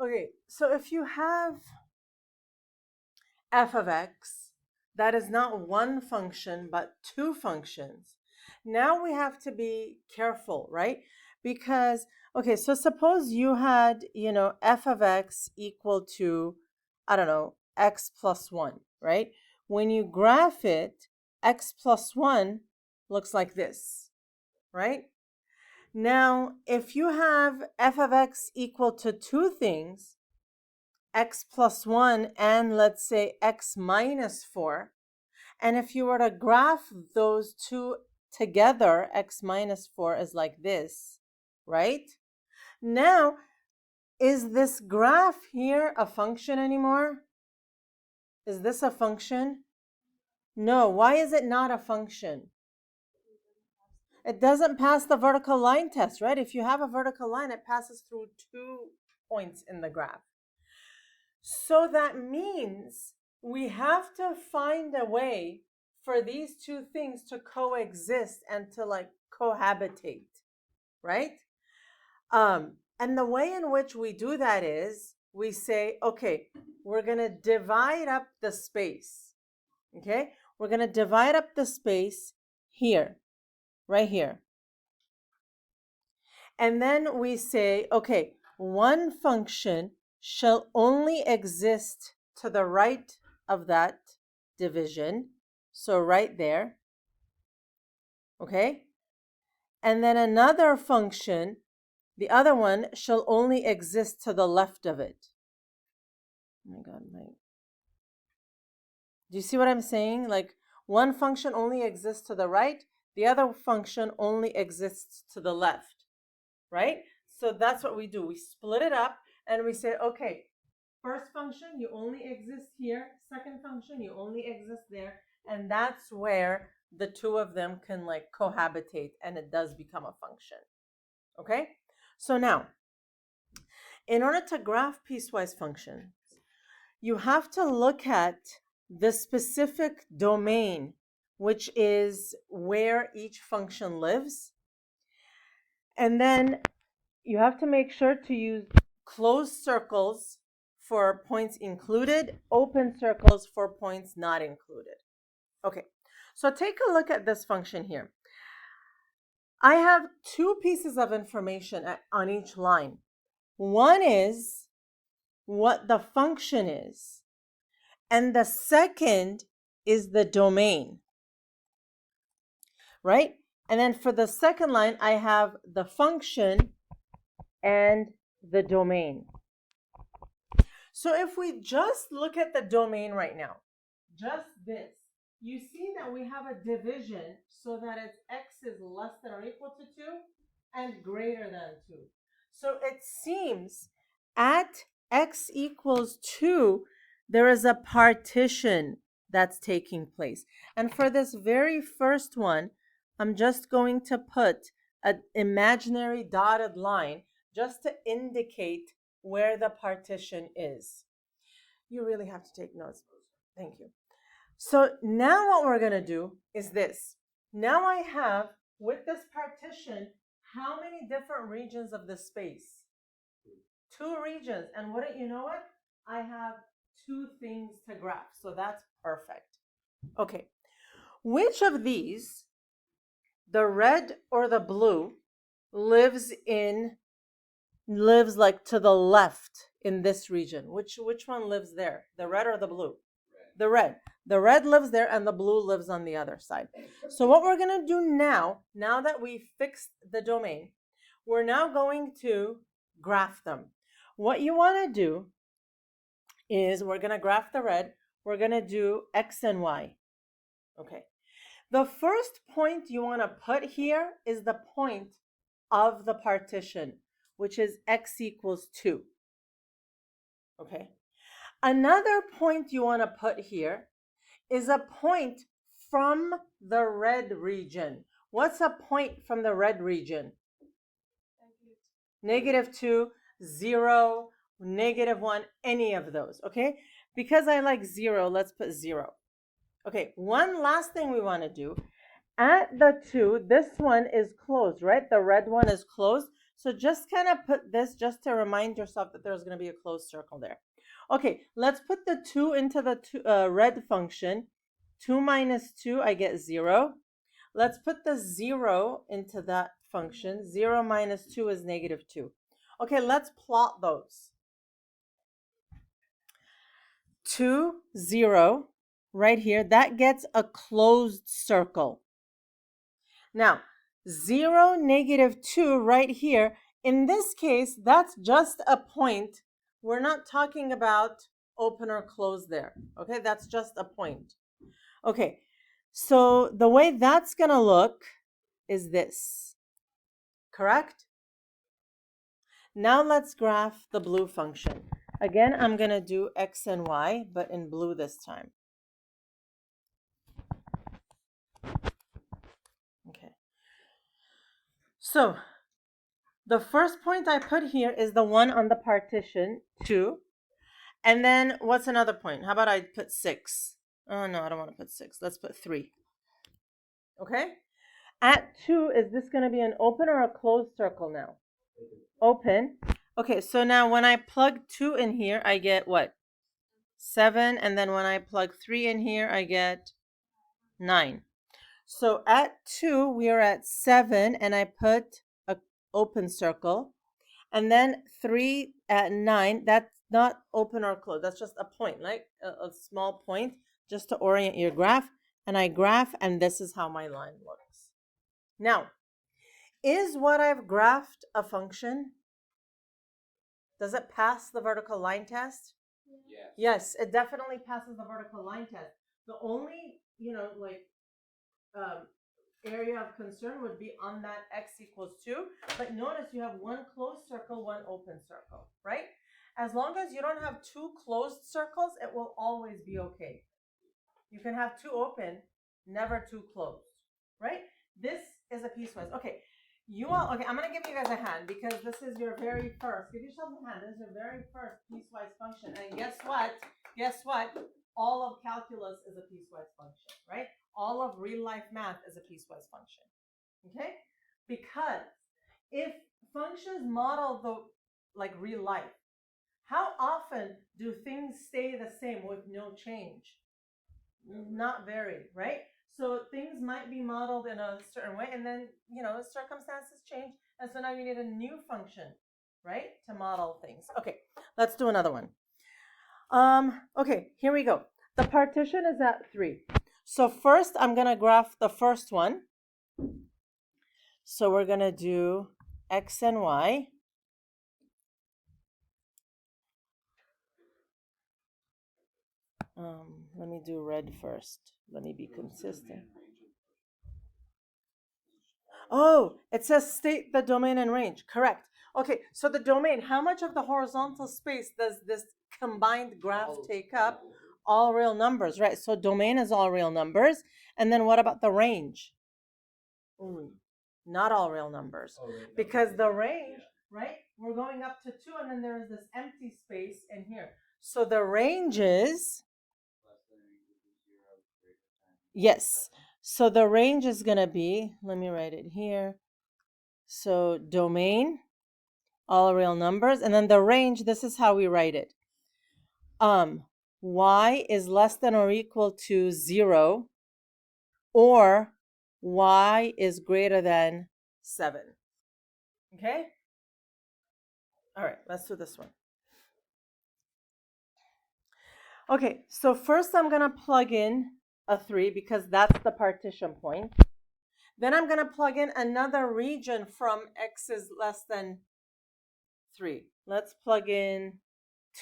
Okay, so if you have f of x, that is not one function, but two functions. Now we have to be careful, right? Because, okay, so suppose you had, f of x equal to, I don't know, x plus 1, right? When you graph it, x plus 1 looks like this, right? Now, if you have f of x equal to two things, x plus 1 and let's say x minus 4, and if you were to graph those two together, x minus 4 is like this, right? Now, is this graph here a function anymore? Is this a function? No. Why is it not a function? It doesn't pass the vertical line test, right? If you have a vertical line, it passes through 2 points in the graph. So that means we have to find a way for these two things to coexist and to like cohabitate, right? And the way in which we do that is we say, okay, we're going to divide up the space. Okay? We're going to divide up the space here, right here. And then we say, okay, one function shall only exist to the right of that division. So right there. Okay? And then another function, the other one, shall only exist to the left of it. Oh my God, do you see what I'm saying? Like one function only exists to the right, the other function only exists to the left, right? So that's what we do. We split it up and we say, okay, first function, you only exist here. Second function, you only exist there. And that's where the two of them can like cohabitate and it does become a function. Okay? So now, in order to graph piecewise functions, you have to look at the specific domain, which is where each function lives. And then you have to make sure to use closed circles for points included, open circles for points not included. Okay, so take a look at this function here. I have two pieces of information on each line. One is what the function is, and the second is the domain, right? And then for the second line, I have the function and the domain. So if we just look at the domain right now, just this, you see that we have a division so that its x is less than or equal to 2 and greater than 2. So it seems at x equals 2, there is a partition that's taking place. And for this very first one, I'm just going to put an imaginary dotted line just to indicate where the partition is. You really have to take notes. Thank you. So now what we're going to do is this. Now I have, with this partition, how many different regions of the space? 2 regions. And wouldn't you know it? I have 2 things to graph. So that's perfect. Okay. Which of these, the red or the blue, lives like to the left in this region? Which one lives there? The red or the blue? The red. The red lives there and the blue lives on the other side. So what we're going to do now that we fixed the domain, we're now going to graph them. What you want to do is we're going to graph the red. We're going to do x and y. Okay. The first point you want to put here is the point of the partition, which is x equals 2. Okay. Another point you want to put here is a point from the red region. What's a point from the red region? -2, 0, -1, any of those, okay? Because I like 0, let's put 0. Okay, one last thing we want to do. At the 2, this one is closed, right? The red one is closed. So just kind of put this just to remind yourself that there's going to be a closed circle there. Okay, let's put the 2 into the red function. 2 minus 2, I get 0. Let's put the 0 into that function. 0 minus 2 is negative 2. Okay, let's plot those. 2, 0, right here, that gets a closed circle. Now, 0, negative 2 right here, in this case, that's just a point. We're not talking about open or close there, okay? That's just a point. Okay, so the way that's going to look is this, correct? Now let's graph the blue function. Again, I'm going to do x and y, but in blue this time. Okay. So the first point I put here is the one on the partition, 2. And then what's another point? How about I put 6? Oh, no, I don't want to put 6. Let's put 3. Okay? At 2, is this going to be an open or a closed circle now? Open. Okay, so now when I plug 2 in here, I get what? 7. And then when I plug 3 in here, I get 9. So at 2, we are at 7, and I put an open circle. And then 3 at 9, that's not open or closed. That's just a point, like a small point, just to orient your graph. And I graph, and this is how my line looks. Now, is what I've graphed a function? Does it pass the vertical line test? Yes. Yes, it definitely passes the vertical line test. The only, area of concern would be on that x equals 2. But notice you have one closed circle, one open circle, right? As long as you don't have 2 closed circles, it will always be okay. You can have 2 open, never 2 closed, right? This is a piecewise. Okay, okay, I'm going to give you guys a hand because this is your very first. Give yourself a hand. This is your very first piecewise function. And guess what? Guess what? All of calculus is a piecewise function, right? All of real life math is a piecewise function, okay? Because if functions model like real life, how often do things stay the same with no change? Not very, right? So things might be modeled in a certain way, and then circumstances change, and so now you need a new function, right, to model things. Okay, let's do another one. Okay, here we go. The partition is at 3. So first, I'm going to graph the first one. So we're going to do x and y. Let me do red first. Let me be consistent. Oh, it says state the domain and range. Correct. Okay, so the domain, how much of the horizontal space does this combined graph take up? All real numbers, right? So domain is all real numbers. And then what about the range? Not all real numbers. Because the range, right? We're going up to 2, and then there's this empty space in here. So the range is... Yes. So the range is going to be, let me write it here. So domain, all real numbers. And then the range, this is how we write it. Y is less than or equal to 0, or y is greater than 7. Okay? All right, let's do this one. Okay, so first I'm going to plug in a 3 because that's the partition point. Then I'm going to plug in another region from x is less than 3. Let's plug in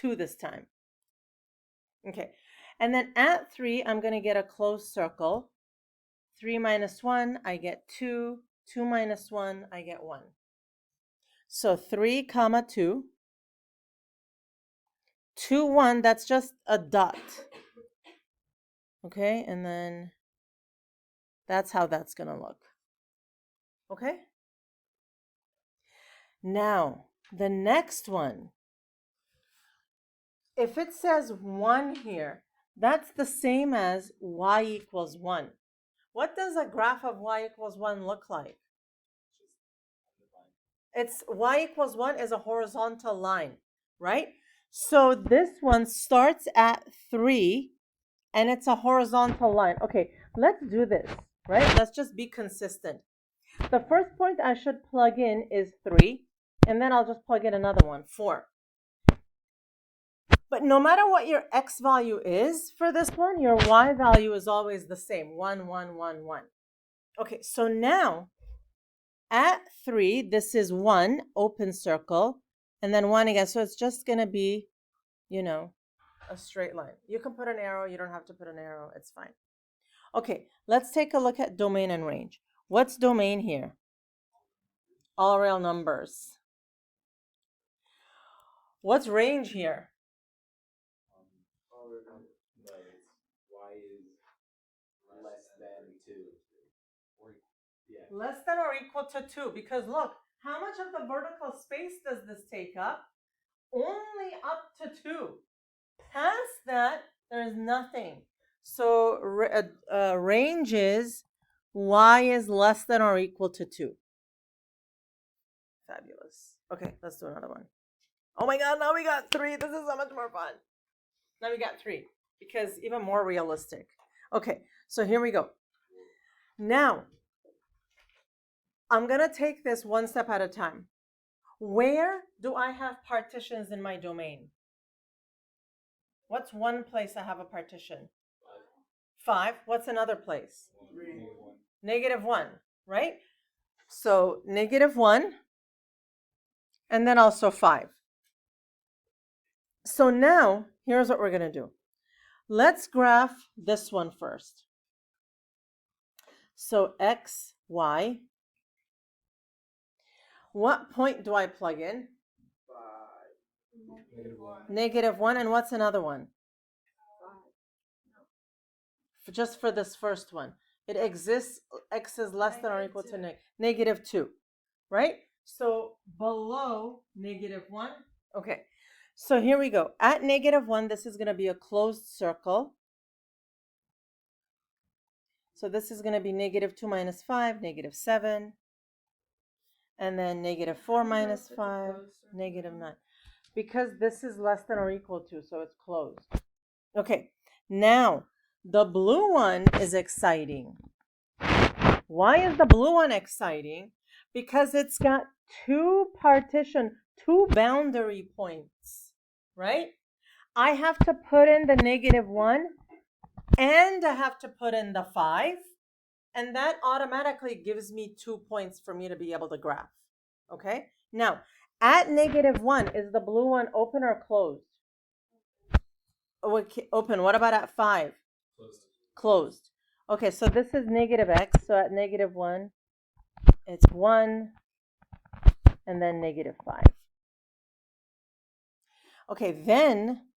2 this time. Okay, and then at 3, I'm going to get a closed circle. 3 minus 1, I get 2. 2 minus 1, I get 1. So 3 comma 2. 2, 1, that's just a dot. Okay, and then that's how that's going to look. Okay? Now, the next one. If it says 1 here, that's the same as y equals 1. What does a graph of y equals 1 look like? It's y equals 1 is a horizontal line, right? So this one starts at 3 and it's a horizontal line. Okay, let's do this, right? Let's just be consistent. The first point I should plug in is 3, and then I'll just plug in another one, 4. But no matter what your x value is for this one, your y value is always the same, 1, 1, 1, 1. Okay, so now at 3, this is 1, open circle, and then 1 again. So it's just going to be, you know, a straight line. You can put an arrow. You don't have to put an arrow. It's fine. Okay, let's take a look at domain and range. What's domain here? All real numbers. What's range here? Y is less than 2. Less than or equal to 2, because look, how much of the vertical space does this take up? Only up to 2. Past that, there's nothing. So range is y is less than or equal to 2. Fabulous. Okay, let's do another one. Oh my god, now we got 3. This is so much more fun. Now we got 3, because even more realistic. Okay, so here we go. Now, I'm going to take this one step at a time. Where do I have partitions in my domain? What's one place I have a partition? 5. What's another place? -1, right? So -1, and then also 5. So now, here's what we're going to do. Let's graph this one first. So x, y. What point do I plug in? 5. -1, and what's another one? Just for this first one. It exists, x is less than or equal to -2, right? So below -1, okay. So here we go. At -1, this is going to be a closed circle. So this is going to be -2 minus 5, -7. And then -4 minus 5, -9. Because this is less than or equal to, so it's closed. Okay, now the blue one is exciting. Why is the blue one exciting? Because it's got two boundary points, right? I have to put in the -1 and I have to put in the 5, and that automatically gives me 2 points for me to be able to graph. Okay? Now, at -1, is the blue one open or closed? Okay, open. What about at 5? Closed. Okay, so this is -x. So at -1, it's 1 and then -5. Okay, then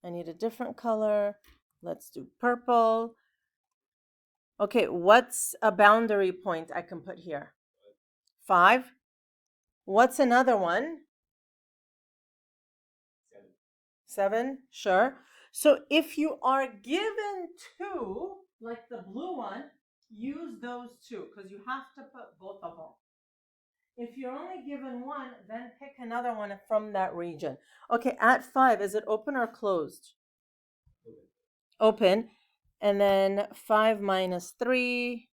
I need a different color. Let's do purple. Okay, what's a boundary point I can put here? 5. What's another one? 7, sure. So if you are given 2, like the blue one, use those 2, because you have to put both of them. If you're only given 1, then pick another one from that region. Okay, at 5, is it open or closed? Open. And then 5 minus 3,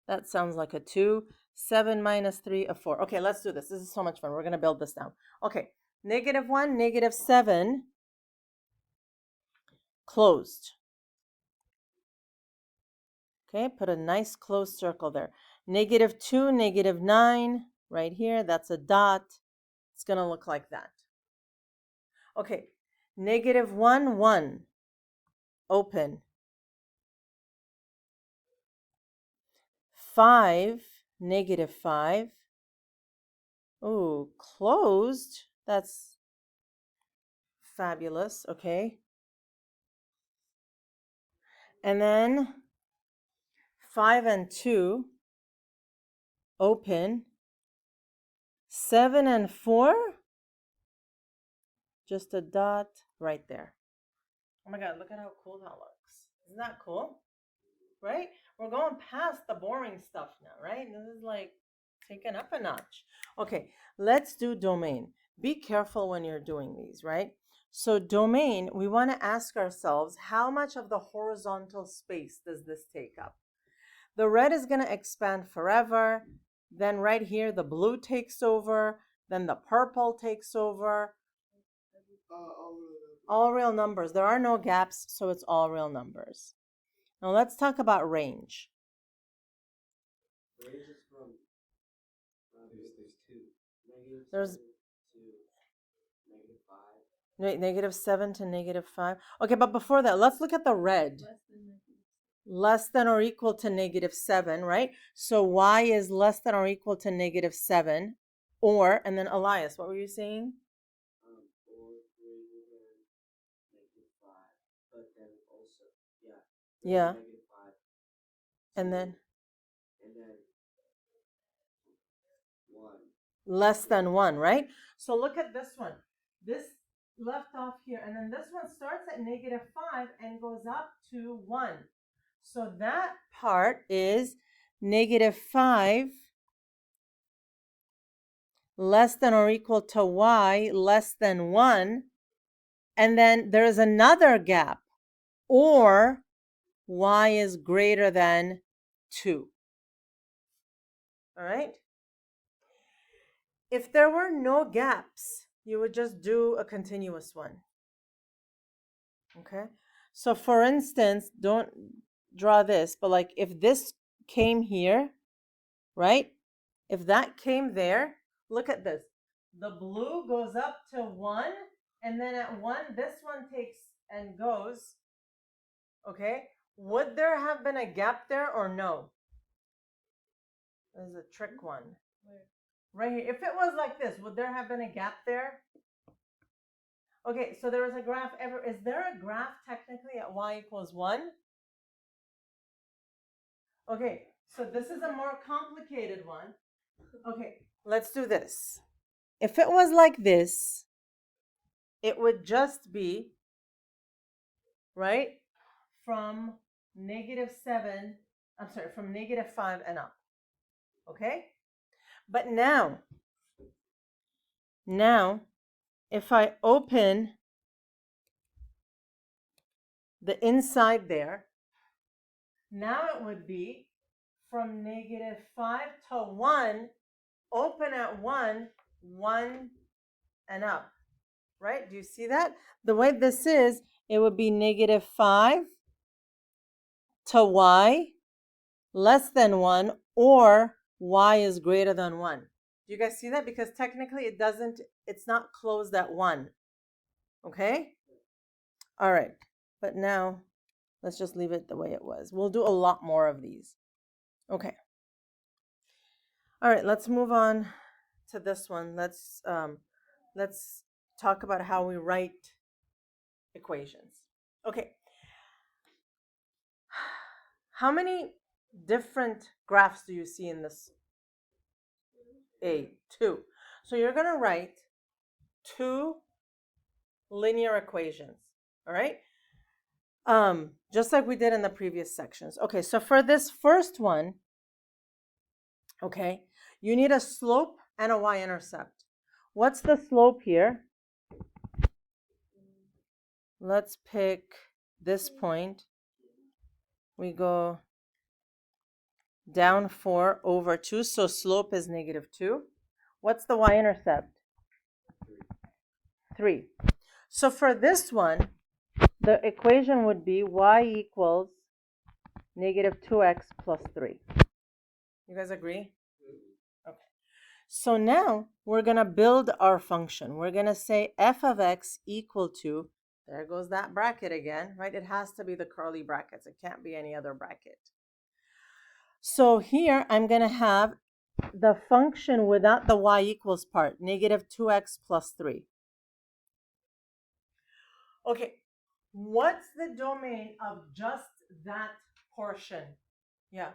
that sounds like a 2. 7 minus 3, a 4. Okay, let's do this. This is so much fun. We're going to build this down. Okay, -1, -7, closed. Okay, put a nice closed circle there. -2, -9, right here, that's a dot. It's going to look like that. Okay, -1, 1, open. 5, -5. Ooh, closed. That's fabulous. Okay. And then 5 and 2, open. 7 and 4, just a dot right there. Oh my God, look at how cool that looks. Isn't that cool? Right? We're going past the boring stuff now, right? This is like taken up a notch. Okay, let's do domain. Be careful when you're doing these, right? So domain, we want to ask ourselves, how much of the horizontal space does this take up? The red is going to expand forever. Then right here, the blue takes over. Then the purple takes over. All real numbers. There are no gaps, so it's all real numbers. Now let's talk about range. Range is from there's two. There's -7 to -5. -7 to -5. Okay, but before that, let's look at the red. Less than or equal to -7, right? So y is less than or equal to -7. Or, and then Elias, what were you saying? Or greater than -5. But then also, yeah. Yeah. -5. And then 1. less than 1, right? So look at this one. This left off here, and then this one starts at -5 and goes up to 1. So that part is -5 less than or equal to y less than 1. And then there is another gap, or y is greater than 2. All right? If there were no gaps, you would just do a continuous one. Okay? So for instance, don't draw this, but like if this came here, right? If that came there, look at this. The blue goes up to 1, and then at 1, this one takes and goes. Okay? Would there have been a gap there or no? This is a trick one. Right here. If it was like this, would there have been a gap there? Okay, so there is a graph ever. Is there a graph technically at y equals 1? Okay, so this is a more complicated one. Okay, let's do this. If it was like this, it would just be, right, from -7, I'm sorry, from -5 and up. Okay? But now, if I open the inside there, now it would be from -5 to 1, open at 1, 1 and up, right? Do you see that? The way this is, it would be -5 to y less than 1, or y is greater than 1. Do you guys see that? Because technically it's not closed at 1. Okay? All right. But now let's just leave it the way it was. We'll do a lot more of these. Okay. All right, let's move on to this one. Let's talk about how we write equations. Okay. How many different graphs do you see in this? 2. So you're going to write 2 linear equations, all right? Just like we did in the previous sections. Okay, so for this first one, okay, you need a slope and a y-intercept. What's the slope here? Let's pick this point. We go down 4 over 2, so slope is -2. What's the y-intercept? 3. So for this one, the equation would be y equals -2x plus 3. You guys agree? Okay. So now we're going to build our function. We're going to say f of x equal to, there goes that bracket again, right? It has to be the curly brackets. It can't be any other bracket. So here I'm going to have the function without the y equals part, -2x plus 3. Okay, what's the domain of just that portion? Yeah.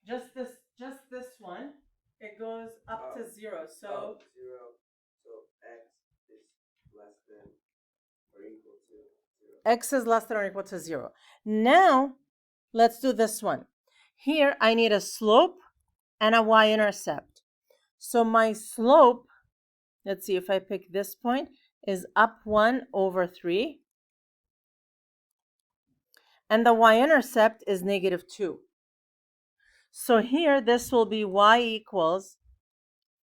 Just this one. It goes up to 0. So 0. So x is less than or equal to 0. x is less than or equal to 0. Now let's do this one. Here, I need a slope and a y-intercept. So my slope, let's see if I pick this point, is up 1 over 3. And the y-intercept is negative 2. So here, this will be y equals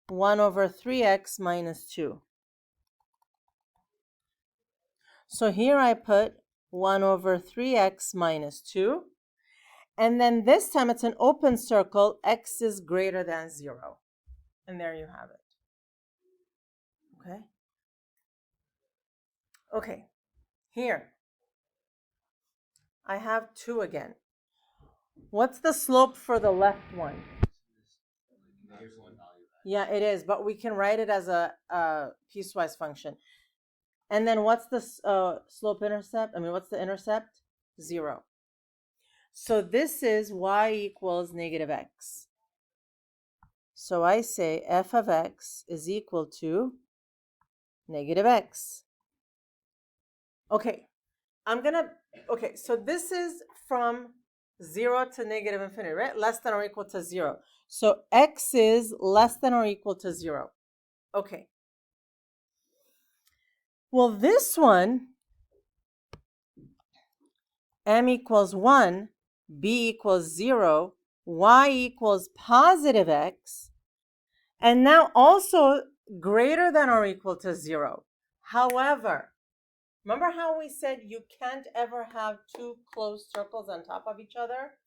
1 over 3x minus 2. So here I put 1 over 3x minus 2. And then this time it's an open circle, x is greater than 0. And there you have it. Okay? Okay, here. I have 2 again. What's the slope for the left one? Yeah, it is, but we can write it as a piecewise function. And then what's the slope intercept? I mean, what's the intercept? 0. So this is y equals negative x. So I say f of x is equal to negative x. Okay, okay, so this is from 0 to negative infinity, right? Less than or equal to 0. So x is less than or equal to 0. Okay. Well, this one, m equals 1, b equals 0, y equals positive x, and now also greater than or equal to 0. However, remember how we said you can't ever have 2 closed circles on top of each other?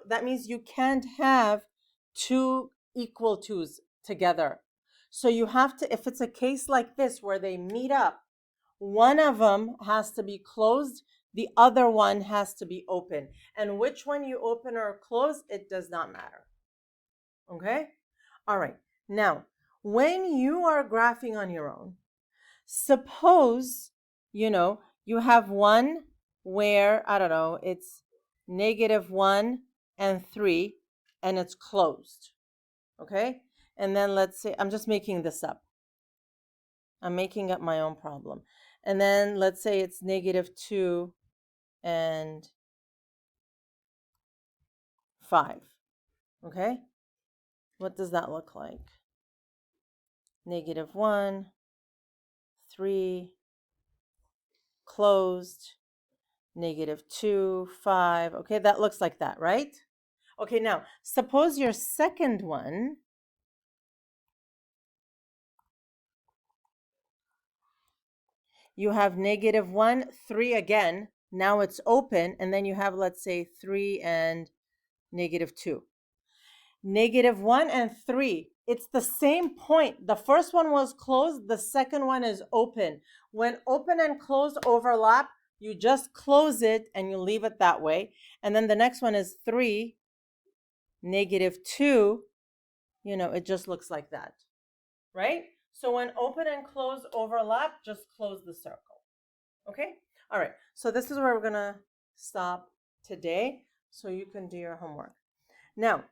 That means you can't have 2 equal 2's together. So you have to, if it's a case like this where they meet up, one of them has to be closed, the other one has to be open. And which one you open or close, it does not matter. Okay? All right. Now, when you are graphing on your own, suppose, you have one where, I don't know, it's negative 1 and 3, and it's closed. Okay? And then let's say, I'm just making this up. I'm making up my own problem. And then let's say it's negative 2 and 5. Okay? What does that look like? Negative 1, 3, closed, negative 2, 5. Okay, that looks like that, right? Okay, now, suppose your second one, you have negative 1, 3 again. Now it's open, and then you have, let's say, 3 and negative 2. Negative 1 and 3, it's the same point. The first one was closed, the second one is open. When open and closed overlap, you just close it and you leave it that way. And then the next one is 3, negative 2, it just looks like that, right? So when open and close overlap, just close the circle. Okay? All right. So this is where we're going to stop today so you can do your homework. Now,